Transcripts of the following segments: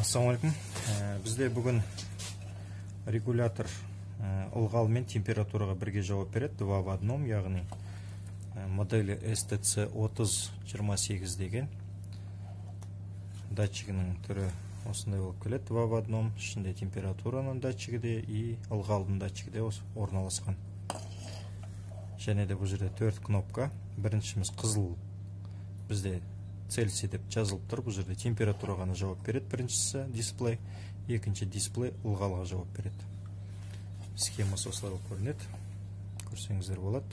Ассалаумалейкум. Бізде бүгін регулятор ылғал мен температураға бірге жауап береді. 2 в 1, яғни модели STC3028 деген датчигінің түрі осындай болып келеді. 2 в 1, ішінде температураның датчигі де и ылғалдың датчигі де орналасқан. Және де бұл жерде 4 кнопка. Біріншіміз қызыл, бізде Цельсий деп жазылып тұр. Бұл жерде температура ғана жауап береді. Біріншісі дисплей, екінші дисплей ылғалға жауап береді. Схемасы осылай болып көрінеді. Көрсеңіздер болады.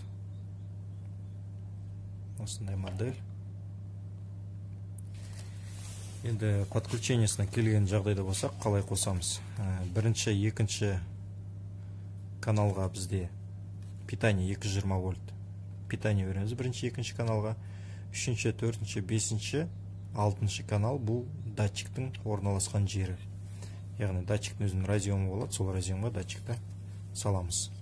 Осындай модель. Енді подключениесіне келген жағдайда болсақ, қалай қосамыз? Бірінші, екінші каналға бізде питание 220 вольт. Питание береміз бірінші, екінші каналға. Үшінші, төртінші, бесінші, алтыншы канал бұл датчиктің орналасқан жері. Яғни датчиктің өзінің разъемы болады, сол разъемға датчикті саламыз.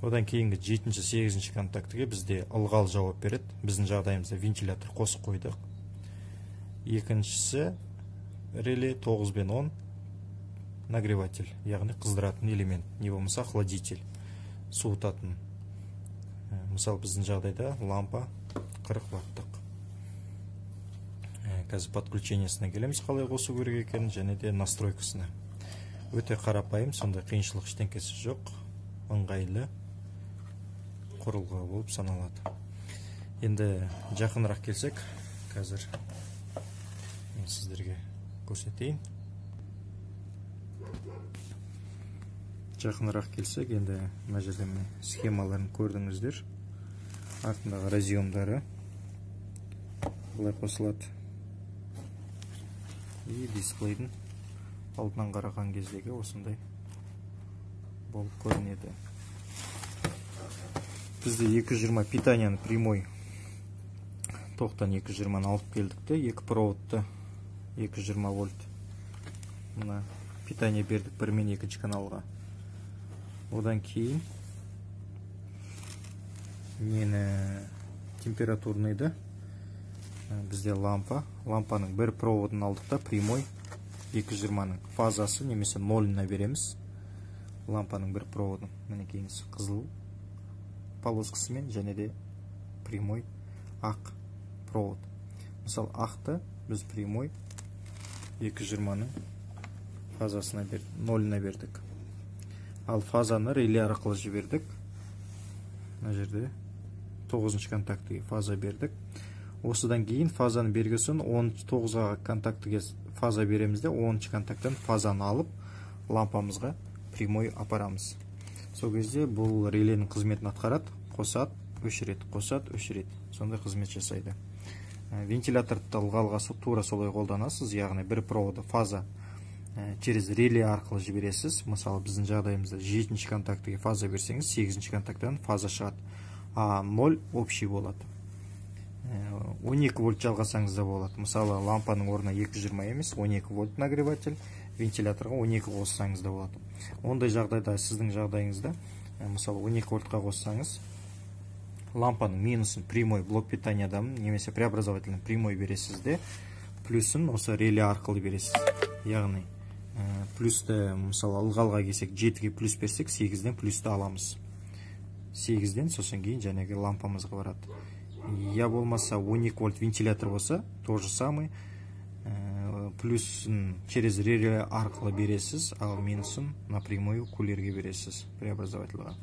Одан кейінгі 7-ші, 8-ші контактіге бізде ылғал жауап береді. Біздің жағдайымызда вентилятор қосып қойдық. Екіншісі реле 9 бен 10 нагреватель, яғни қыздыратын элемент, не болмаса охладитель, суытатын. Мысалы біздің жағдайда лампа 40 ваттық. Қазір подключениесіне келеміз, қалай қосу керек екенін, және де настройкасына. Өте қарапайым, сондай қиыншылық ештеңкесі жоқ, ыңғайлы құрылғы болып саналады. Енді жақынырақ келсек, қазір мен сіздерге көрсетейін. Жақынырақ келсек, енді мына жерде схемаларын көрдіңіздер. Артындағы разъемдары бұлай қосылады. И дисплейдің алдынан қараған кездегі осындай болып көрінеді. Бізде 220 питанияны прямой тоқтан 220-ны алып келдікті. Екі проводты 220 вольт. Мына питание бердік бір мен екінші каналға. Одан кейін температурныйды. Бізде лампаның бір проводын алдықта прямой 220-ның фазасы немесе 0-на береміз. Лампаның бір проводын мінекейіңіз қызыл полоскасымен және де прямой ақ провод. Мысалы ақты біз прямой 220-ның фазасына бердік, 0-на бердік. Ал фазаны реле арқылы жібердік. Мына жерде 9-ші контактіге фаза бердік. Осыдан кейін фазаны бергесін 9-ға контактіге фаза беремізде, 10-ші контакттан фазаны алып лампамызға прямой апарамыз. Сол кезде бұл реленің қызметін атқарады, қосады, өшіреді, қосады, өшіреді. Сондай қызмет жасайды. Вентиляторды ылғалға тура солай қолданасыз, яғни бір проводы фаза через реле арқылы жібересіз. Мысалы біздің жағдайымызда 7-ші контактіге фаза берсеңіз, 8-ші контакттан фаза шығады. А 0 общий болады. 12 вольт жалғасаңыз да болады. Мысалы лампаның орнына 220 емес, 12 вольт нагреватель, вентиляторға 12 қоссаңыз да болады. Ондай жағдайда сіздің жағдайыңызда, мысалы 12 вольтқа қоссаңыз, лампаның минусын прямой блок питаниядан немесе преобразовательдің прямой бересіз де, плюсын осы реле арқылы бересіз. Яғни плюсті, мысалы ылғалға келсек 7-ге плюс берсек, 8-ден плюсті аламыз. 8-ден сосын кейін жәнегі лампамызға барады. Я болмаса 12 вольт вентилятор болса, то же самый, плюсын через реле арқылы бересіз, ал минусын напрямую кулерге бересіз, преобразовательға.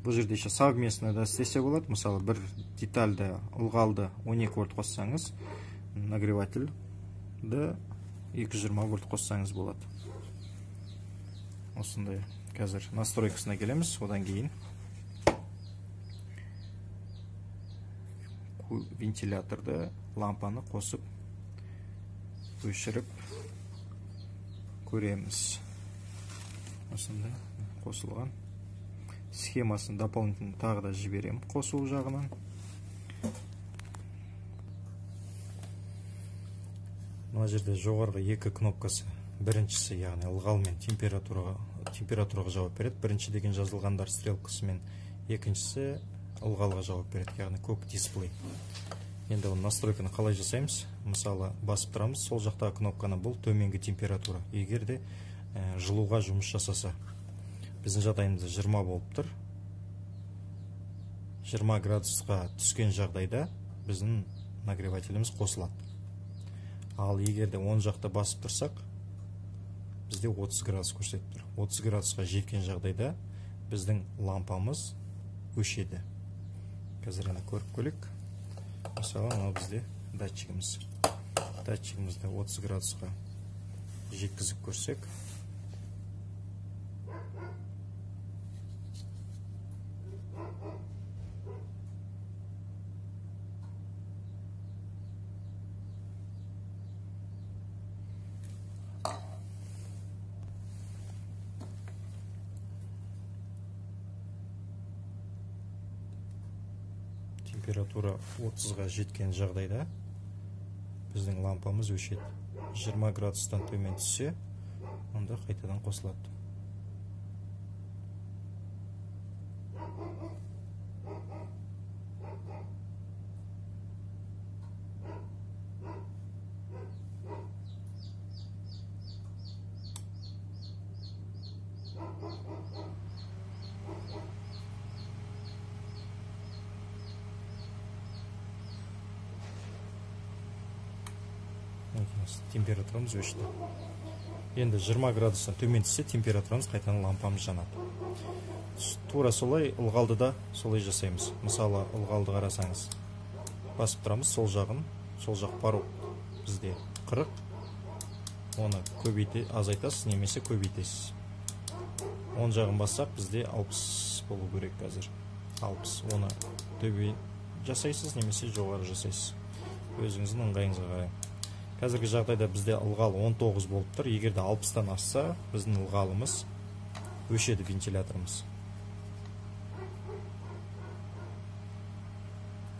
Бұл жерде еще совместно да істесе болады. Мысалы бір детальді ылғалды 12 вольт қоссаңыз, нагревательді 220 вольт қоссаңыз болады. Осындай. Қазір настройкасына келеміз, одан кейін вентиляторды, лампаны қосып өшіріп көреміз. Осындай қосылған. Схемасын дополнительно тағы да жіберем қосу жағынан. Мына жерде жоғарғы екі кнопкасы. Біріншісі, яғни ылғал мен температураға жауап береді. Бірінші деген жазылғандар стрелкасымен, екіншісі ылғалға жауап береді, яғни көк дисплей. Енді оны настройканы қалай жасаймыз? Мысалы, басып тұрамыз, сол жақтағы кнопканы, бұл төменгі температура. Егер де жылуға жұмыс жасаса, біздің жағдайымызда 20 болып тұр. 20 градусқа түскен жағдайда біздің нагревателіміз қосылады. Ал егер де 10 жақта басып тұрсақ, бізде 30 градус көрсетіп тұр. 30 градусқа жеткен жағдайда біздің лампамыз өшеді. Қазір ана көріп көрейік. Мысалы, мынау бізде датчигіміз. Датчигімізді 30 градусқа жеткізіп көрсек, температура 30-ға жеткен жағдайда біздің лампамыз өшеді. 20 градустан төмен түссе, онда қайтадан қосылады. Температурамыз өшті. Енді 20 градустан төмен түссе, температурамыз қайтадан лампамыз жанады. Тура солай ылғалды да солай жасаймыз. Мысалы, ылғалды қарасаңыз, басып тұрамыз, сол жағын, сол жақ порог бізде 40. Оны азайтасыз, немесе көбейтесіз. 10 жағын бассақ, бізде 60 болу керек қазір. 60. Оны төбе жасайсыз, немесе жоғары жасайсыз. Өзіңіздің ыңғайыңызға қарай. Қазіргі жағдайда бізде ылғал 19 болып тұр. Егер де 60-тан асса, біздің ылғалымыз өшеді, вентиляторымыз.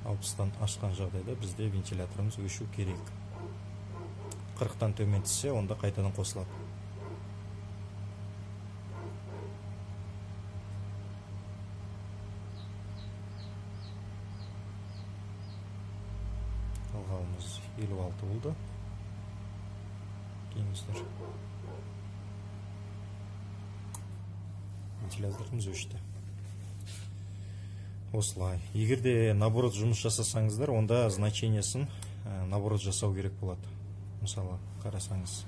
60-тан ашқан жағдайда бізде вентиляторымыз өшу керек. 40-тан төмен түссе, онда қайтадан қосылады. Ылғалымыз 56 болды. Вентиляторымыз өшті. Осылай. Егер де наоборот жұмыс жасасаңыздар, онда значениесін наоборот жасау керек болады. Мысалы, қарасаңыз,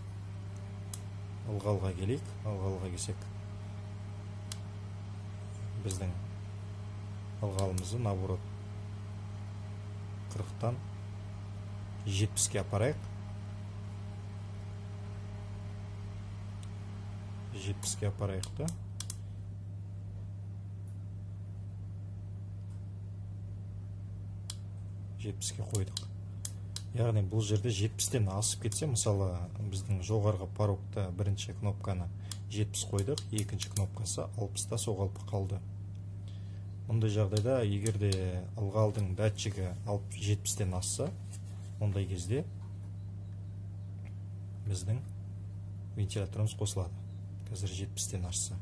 ылғалға келейік. Ылғалға келсек, біздің ылғалымызды наоборот 40-тан 70-ке апарайық. 70-ке апарайық та. Жетпіске қойдық. Яғни бұл жерде 70-тен асып кетсе, мысалы, біздің жоғарғы порогта бірінші кнопканы 70 қойдық, екінші кнопкасы 60-та соғалып қалды. Мұндай жағдайда, егер де ылғалдың датчигі 70-тен асса, ондай кезде біздің вентиляторымыз қосылады. Қазір 70-тен ашса.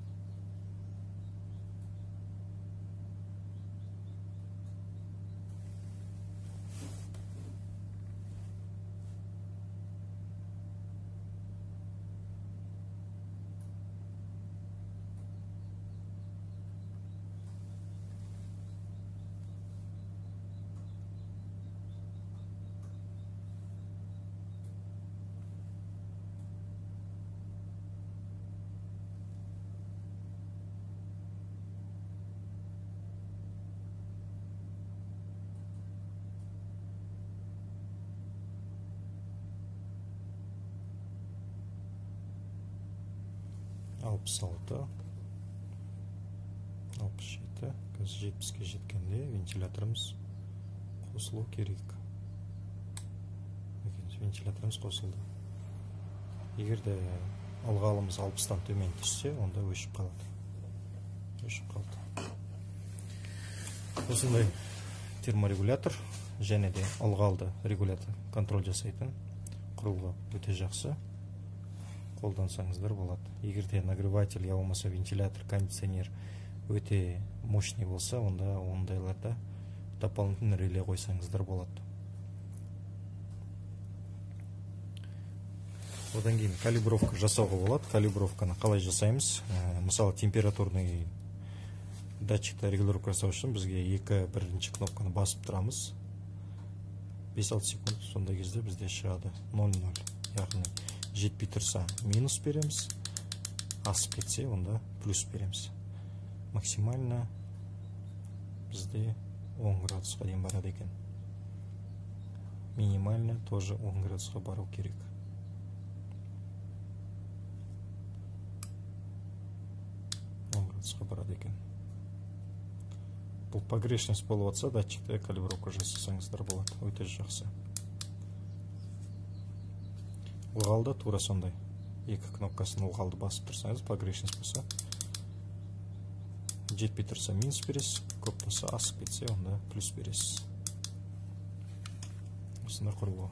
Алпыс алты, 67, қазір 70-ке жеткенде вентиляторымыз қосылу керек. Вентиляторымыз қосылды. Егер де ылғалымыз 60-тан төмен түссе, онда өшіп қалады. Өшіп қалды. Осындай терморегулятор және де ылғалды регулятор контроль жасайтын құрылғы өте жақсы. Қолдансаңыздар болады. Егер де нагреватель, я болмаса вентилятор, кондиционер өте мощный болса, онда ондайларда дополнительный реле қойсаңыздар болады. Одан кейін калибровка жасауға болады. Калибровканы қалай жасаймыз? Мысалы, температурный датчикті регулировка жасау үшін бізге бірінші кнопканы басып тұрамыз. 5-6 секунд, сонда кезде бізде шығады 0,0. Яғни жетпей тұрса минус береміз, асып кетсе, онда плюс береміз. Максимально бізде 10 градусқа дейін барады екен. Минимально тоже 10 градусқа бару керек. Барады екен. Бұл погрешность болып отса, датчикте калибровка жасасаңыздар болады. Өте жақсы. Ылғалды тура сондай. Екі кнопкасын ылғалды басып тұрсаңыз, погрешность болса, жетпей тұрса минус бересіз, көп болса асып кетсе, онда плюс бересіз. Осында құрылғы.